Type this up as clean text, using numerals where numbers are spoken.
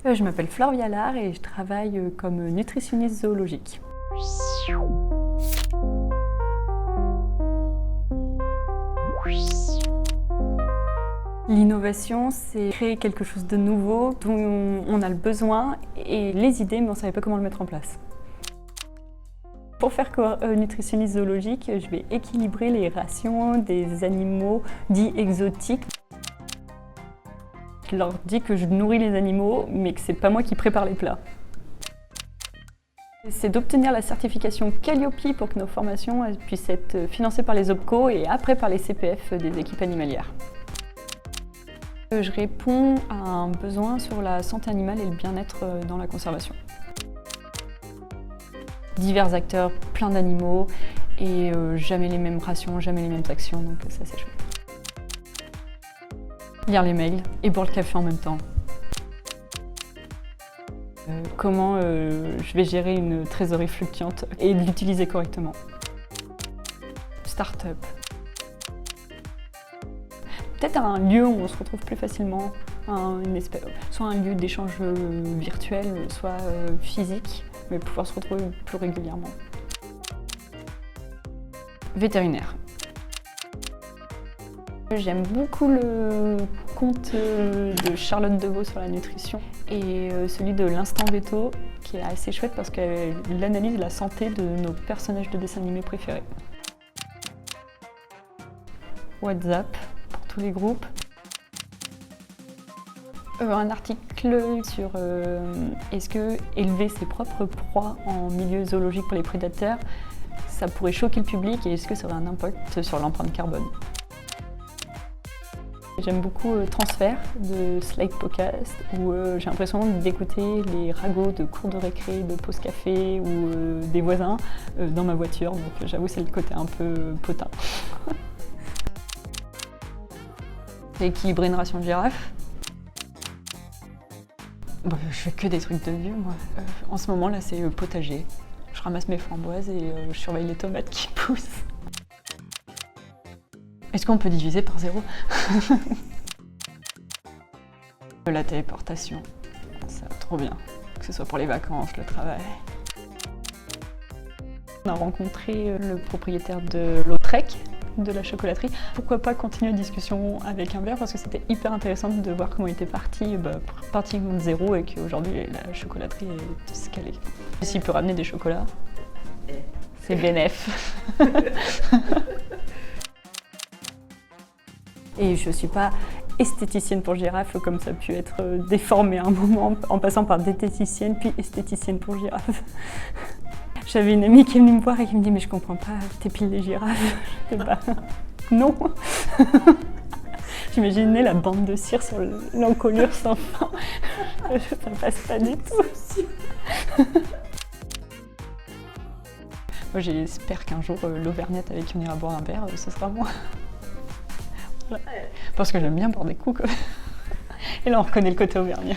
Je m'appelle Flore Vialard et je travaille comme nutritionniste zoologique. L'innovation, c'est créer quelque chose de nouveau dont on a le besoin et les idées, mais on ne savait pas comment le mettre en place. Pour faire nutritionniste zoologique, je vais équilibrer les rations des animaux dits exotiques. Je leur dis que je nourris les animaux, mais que c'est pas moi qui prépare les plats. C'est d'obtenir la certification Calliope pour que nos formations puissent être financées par les OPCO et après par les CPF des équipes animalières. Je réponds à un besoin sur la santé animale et le bien-être dans la conservation. Divers acteurs, plein d'animaux et jamais les mêmes rations, jamais les mêmes actions, donc ça c'est chouette. Lire les mails et boire le café en même temps. Comment je vais gérer une trésorerie fluctuante et l'utiliser correctement. Start-up. Peut-être un lieu où on se retrouve plus facilement, soit un lieu d'échange virtuel, soit physique, mais pouvoir se retrouver plus régulièrement. Vétérinaire. J'aime beaucoup le conte de Charlotte Deveau sur la nutrition et celui de l'Instant Veto qui est assez chouette parce qu'elle analyse la santé de nos personnages de dessins animés préférés. WhatsApp pour tous les groupes. Un article sur est-ce que élever ses propres proies en milieu zoologique pour les prédateurs, ça pourrait choquer le public et est-ce que ça aurait un impact sur l'empreinte carbone. J'aime beaucoup Transfert de Slide Podcast où j'ai l'impression d'écouter les ragots de cours de récré, de pause café ou des voisins dans ma voiture, donc j'avoue c'est le côté un peu potin. J'ai équilibré une ration de girafe. Bon, je fais que des trucs de vieux moi. En ce moment là c'est potager. Je ramasse mes framboises et je surveille les tomates qui poussent. Est-ce qu'on peut diviser par 0? La téléportation, c'est trop bien, que ce soit pour les vacances, le travail. On a rencontré le propriétaire de Lautrec, de la chocolaterie. Pourquoi pas continuer une discussion avec un verre parce que c'était hyper intéressant de voir comment il était parti de zéro et qu'aujourd'hui la chocolaterie est scalée. S'il peut ramener des chocolats, c'est bénef. Et je ne suis pas esthéticienne pour girafe comme ça a pu être déformé à un moment en passant par diététicienne puis esthéticienne pour girafe. J'avais une amie qui est venue me voir et qui me dit « mais je comprends pas, t'épiles les girafes ?» Bah non. J'imaginais la bande de cire sur l'encolure sans fin. Ça passe pas du tout. Moi j'espère qu'un jour l'Auvergnate avec qui on ira boire un verre, ce sera moi. Parce que j'aime bien boire des coups. Et là on reconnaît le côté auvergnat.